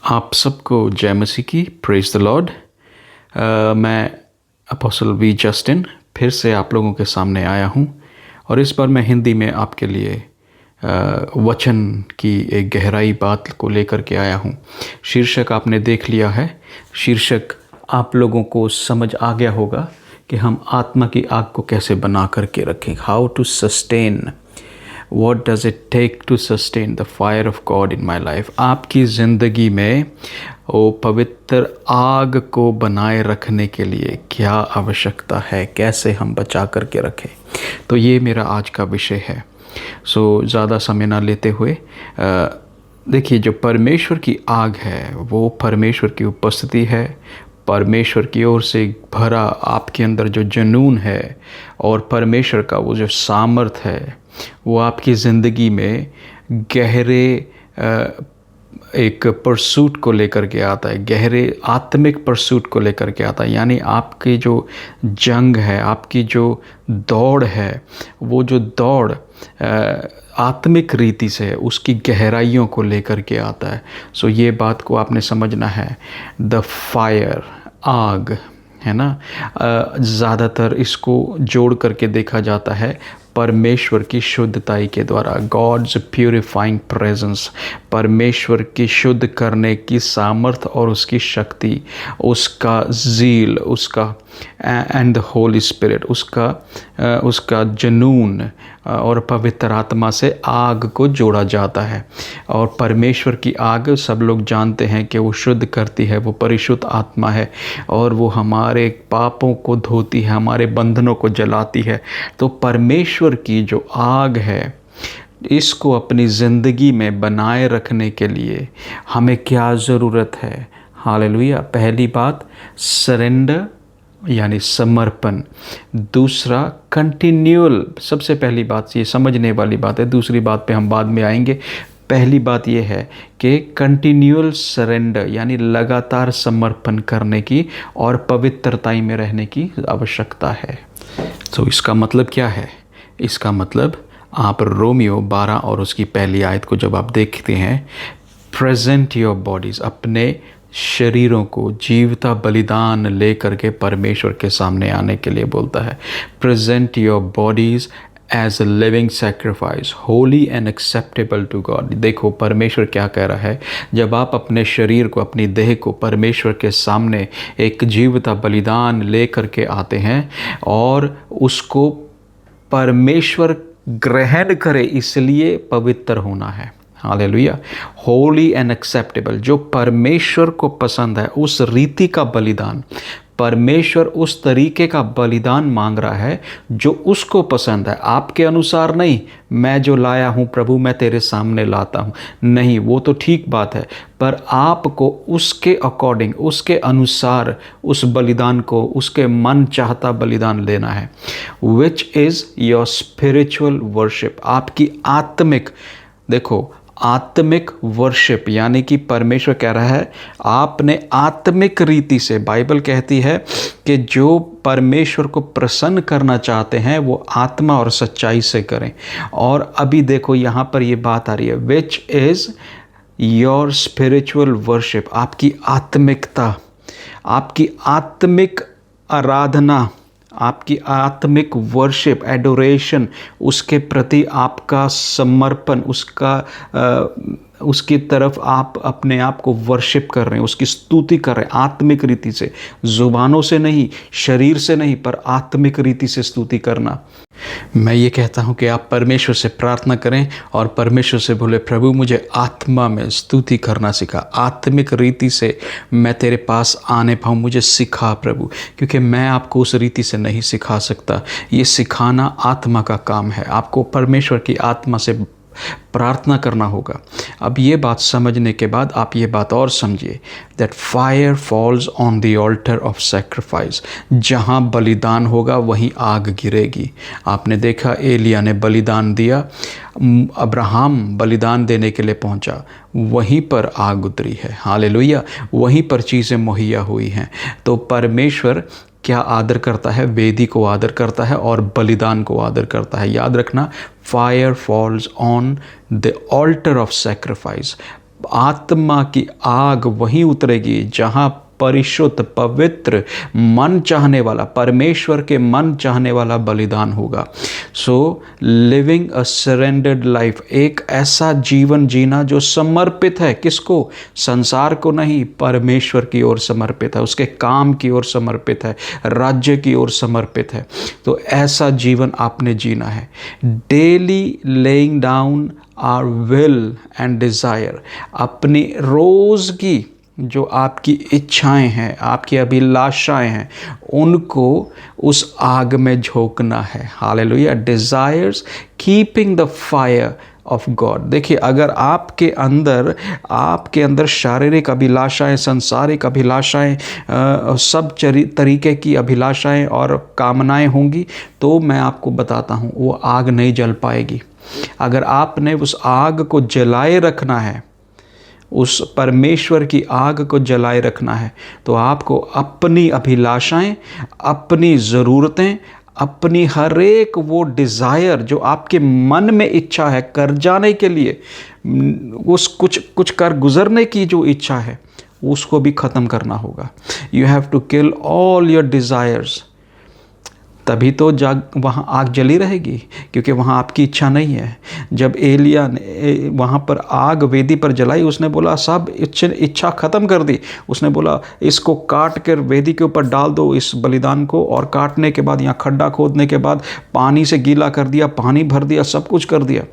आप सबको जय मसीह की। Praise the Lord. मैं अपोस्टल V.Justin फिर से आप लोगों के सामने आया हूँ और इस बार मैं हिंदी में आपके लिए वचन की एक गहराई बात को लेकर के आया हूँ। शीर्षक आपने देख लिया है। शीर्षक आप लोगों को समझ आ गया होगा कि हम आत्मा की आग को कैसे बना करके रखें। How to sustain, What does it take to sustain the fire of God in my life? आपकी ज़िंदगी में वो पवित्र आग को बनाए रखने के लिए क्या आवश्यकता है, कैसे हम बचा करके रखें। तो ये मेरा आज का विषय है। ज़्यादा समय ना लेते हुए देखिए, जो परमेश्वर की आग है वो परमेश्वर की उपस्थिति है। परमेश्वर की ओर से भरा आपके अंदर जो जुनून है और परमेश्वर का वो जो सामर्थ है वो आपकी ज़िंदगी में गहरे एक परसूट को लेकर के आता है, गहरे आत्मिक परसूट को लेकर के आता है। यानी आपकी जो जंग है, आपकी जो दौड़ है, वो जो दौड़ आत्मिक रीति से उसकी गहराइयों को लेकर के आता है। ये बात को आपने समझना है। द फायर, आग है ना, ज़्यादातर इसको जोड़ करके देखा जाता है परमेश्वर की शुद्धताई के द्वारा। गॉड्स प्यूरिफाइंग प्रेजेंस, परमेश्वर की शुद्ध करने की सामर्थ और उसकी शक्ति, उसका ज़ील, उसका एंड द होली स्पिरिट, उसका जुनून और पवित्र आत्मा से आग को जोड़ा जाता है। और परमेश्वर की आग सब लोग जानते हैं कि वो शुद्ध करती है, वो परिशुद्ध आत्मा है और वो हमारे पापों को धोती है, हमारे बंधनों को जलाती है। तो परमेश्वर की जो आग है, इसको अपनी ज़िंदगी में बनाए रखने के लिए हमें क्या ज़रूरत है। हालेलुया। पहली बात सरेंडर यानी समर्पण। दूसरा कंटिन्यूअल। सबसे पहली बात ये समझने वाली बात है, दूसरी बात पे हम बाद में आएंगे। पहली बात ये है कि कंटिन्यूअल सरेंडर यानी लगातार समर्पण करने की और पवित्रताई में रहने की आवश्यकता है। तो इसका मतलब क्या है? इसका मतलब आप रोमियो 12 और उसकी पहली आयत को जब आप देखते हैं, प्रेजेंट योर बॉडीज़, अपने शरीरों को जीवता बलिदान लेकर के परमेश्वर के सामने आने के लिए बोलता है। Present your bodies as a living sacrifice holy and acceptable to God. देखो परमेश्वर क्या कह रहा है, जब आप अपने शरीर को, अपनी देह को परमेश्वर के सामने एक जीवता बलिदान ले करके आते हैं और उसको परमेश्वर ग्रहण करे, इसलिए पवित्र होना है। हालेलुया। होली एंड एक्सेप्टेबल, जो परमेश्वर को पसंद है उस रीति का बलिदान, परमेश्वर उस तरीके का बलिदान मांग रहा है जो उसको पसंद है। आपके अनुसार नहीं, मैं जो लाया हूँ प्रभु मैं तेरे सामने लाता हूँ, नहीं, वो तो ठीक बात है, पर आपको उसके अकॉर्डिंग, उसके अनुसार उस बलिदान को, उसके मन चाहता बलिदान लेना है। Which is your spiritual worship, आपकी आत्मिक, देखो आत्मिक वर्शिप यानी कि परमेश्वर कह रहा है आपने आत्मिक रीति से, बाइबल कहती है कि जो परमेश्वर को प्रसन्न करना चाहते हैं वो आत्मा और सच्चाई से करें। और अभी देखो यहाँ पर ये बात आ रही है, which is your spiritual worship, आपकी आत्मिकता, आपकी आत्मिक आराधना, आपकी आत्मिक वर्शिप, एडोरेशन, उसके प्रति आपका समर्पण, उसकी तरफ आप अपने आप को वर्शिप कर रहे हैं, उसकी स्तुति कर रहे हैं आत्मिक रीति से, ज़ुबानों से नहीं, शरीर से नहीं, पर आत्मिक रीति से स्तुति करना। मैं ये कहता हूँ कि आप परमेश्वर से प्रार्थना करें और परमेश्वर से बोले, प्रभु मुझे आत्मा में स्तुति करना सिखा, आत्मिक रीति से मैं तेरे पास आने पाऊँ, मुझे सिखा प्रभु, क्योंकि मैं आपको उस रीति से नहीं सिखा सकता। ये सिखाना आत्मा का काम है, आपको परमेश्वर की आत्मा से प्रार्थना करना होगा। अब ये बात समझने के बाद आप ये बात और समझिए, that fire falls on the alter of sacrifice. जहाँ बलिदान होगा वहीं आग गिरेगी। आपने देखा एलिया ने बलिदान दिया, अब्राहम बलिदान देने के लिए पहुंचा, वहीं पर आग उतरी है। हालेलुया। वहीं पर चीज़ें मुहैया हुई हैं। तो परमेश्वर क्या आदर करता है? वेदी को आदर करता है और बलिदान को आदर करता है। याद रखना, fire falls on the alter of sacrifice. आत्मा की आग वहीं उतरेगी जहाँ परिशुद्ध पवित्र मन चाहने वाला, परमेश्वर के मन चाहने वाला बलिदान होगा। सो लिविंग अ सरेंडर्ड लाइफ, एक ऐसा जीवन जीना जो समर्पित है, किसको? संसार को नहीं, परमेश्वर की ओर समर्पित है, उसके काम की ओर समर्पित है, राज्य की ओर समर्पित है। तो ऐसा जीवन आपने जीना है। Daily laying down our will and desire, अपनी रोज़ की जो आपकी इच्छाएं हैं, आपकी अभिलाषाएं हैं, उनको उस आग में झोंकना है। Hallelujah. Desires keeping the fire of God. देखिए, अगर आपके अंदर शारीरिक अभिलाषाएं, सांसारिक अभिलाषाएं, सब तरीके की अभिलाषाएं और कामनाएं होंगी, तो मैं आपको बताता हूँ वो आग नहीं जल पाएगी। अगर आपने उस आग को जलाए रखना है, उस परमेश्वर की आग को जलाए रखना है, तो आपको अपनी अभिलाषाएं, अपनी ज़रूरतें, अपनी हर एक वो डिज़ायर जो आपके मन में इच्छा है कर जाने के लिए, उस कुछ कर गुजरने की जो इच्छा है, उसको भी ख़त्म करना होगा। You have to kill all your desires. तभी तो वहाँ आग जली रहेगी, क्योंकि वहाँ आपकी इच्छा नहीं है। जब एलिया ने वहाँ पर आग वेदी पर जलाई, उसने बोला सब इच्छा ख़त्म कर दी। उसने बोला इसको काट कर वेदी के ऊपर डाल दो, इस बलिदान को, और काटने के बाद यहाँ खड्डा खोदने के बाद पानी से गीला कर दिया, पानी भर दिया, सब कुछ कर दिया।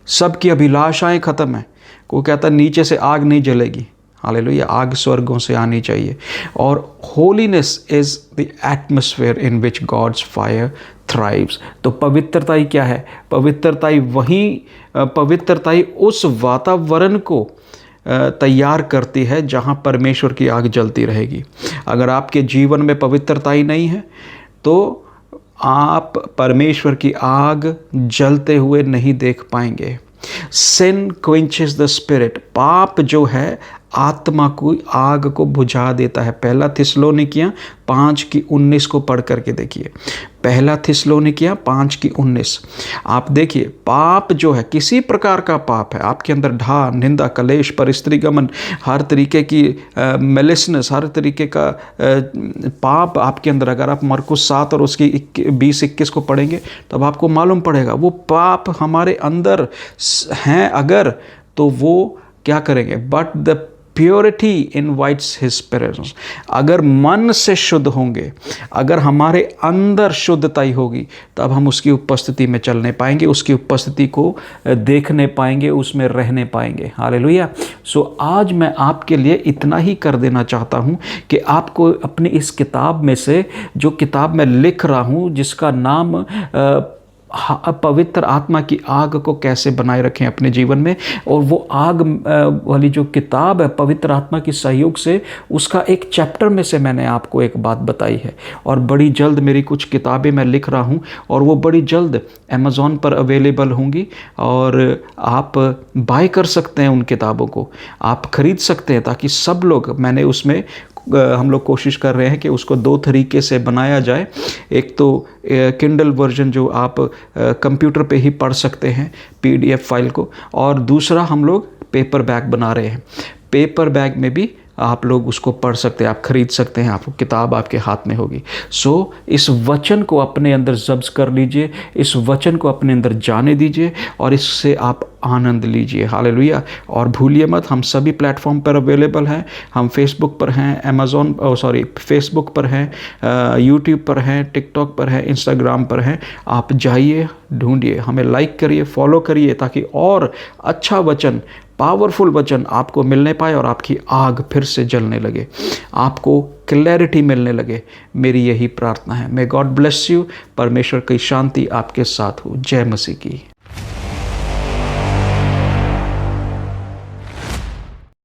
सबकी अभिलाषाएं ख़त्म है। वो कहता नीचे से आग नहीं जलेगी। हालेलुया। आग स्वर्गों से आनी चाहिए। और holiness is the atmosphere in which God's fire thrives. तो पवित्रताई क्या है? पवित्रताई उस वातावरण को तैयार करती है जहाँ परमेश्वर की आग जलती रहेगी। अगर आपके जीवन में पवित्रताई नहीं है, तो आप परमेश्वर की आग जलते हुए नहीं देख पाएंगे। सिन क्विंचेस द स्पिरिट। पाप जो है आत्मा को, आग को बुझा देता है। पहला थिस्सलुनीकियों 5:19 को पढ़ करके देखिए। पहला थिस्सलुनीकियों 5:19। आप देखिए, पाप जो है, किसी प्रकार का पाप है आपके अंदर, ढा, निंदा, कलेश, परस्त्रीगमन, हर तरीके की मेलिसनेस, हर तरीके का पाप आपके अंदर, अगर आप मरकुस 7 और उसकी 20-21 को पढ़ेंगे तब आपको मालूम पड़ेगा वो पाप हमारे अंदर हैं अगर, तो वो क्या करेंगे? But the purity invites his presence. अगर मन से शुद्ध होंगे, अगर हमारे अंदर शुद्धताई होगी, तब हम उसकी उपस्थिति में चलने पाएंगे, उसकी उपस्थिति को देखने पाएंगे, उसमें रहने पाएंगे। हालेलुया। सो आज मैं आपके लिए इतना ही कर देना चाहता हूँ कि आपको अपनी इस किताब में से, जो किताब मैं लिख रहा हूँ जिसका नाम पवित्र आत्मा की आग को कैसे बनाए रखें अपने जीवन में, और वो आग वाली जो किताब है पवित्र आत्मा की सहयोग से, उसका एक चैप्टर में से मैंने आपको एक बात बताई है। और बड़ी जल्द मेरी कुछ किताबें मैं लिख रहा हूँ, और वो बड़ी जल्द अमेज़ॉन पर अवेलेबल होंगी, और आप बाय कर सकते हैं उन किताबों को, आप ख़रीद सकते हैं, ताकि सब लोग, मैंने उसमें हम लोग कोशिश कर रहे हैं कि उसको 2 तरीके से बनाया जाए। एक तो किंडल वर्जन जो आप कंप्यूटर पे ही पढ़ सकते हैं PDF फाइल को, और दूसरा हम लोग पेपर बैग बना रहे हैं। पेपर बैग में भी आप लोग उसको पढ़ सकते हैं, आप खरीद सकते हैं, आपको किताब आपके हाथ में होगी। सो इस वचन को अपने अंदर जब्त कर लीजिए, इस वचन को अपने अंदर जाने दीजिए, और इससे आप आनंद लीजिए। हालेलुया। और भूलिए मत, हम सभी प्लेटफॉर्म पर अवेलेबल हैं। हम फेसबुक पर हैं, फेसबुक पर हैं, यूट्यूब पर हैं, टिकटॉक पर हैं, इंस्टाग्राम पर हैं। आप जाइए, ढूंढिए, हमें लाइक करिए, फॉलो करिए, ताकि और अच्छा वचन, पावरफुल वचन आपको मिलने पाए, और आपकी आग फिर से जलने लगे, आपको क्लैरिटी मिलने लगे। मेरी यही प्रार्थना है। May God bless you. परमेश्वर की शांति आपके साथ हो। जय मसीह की।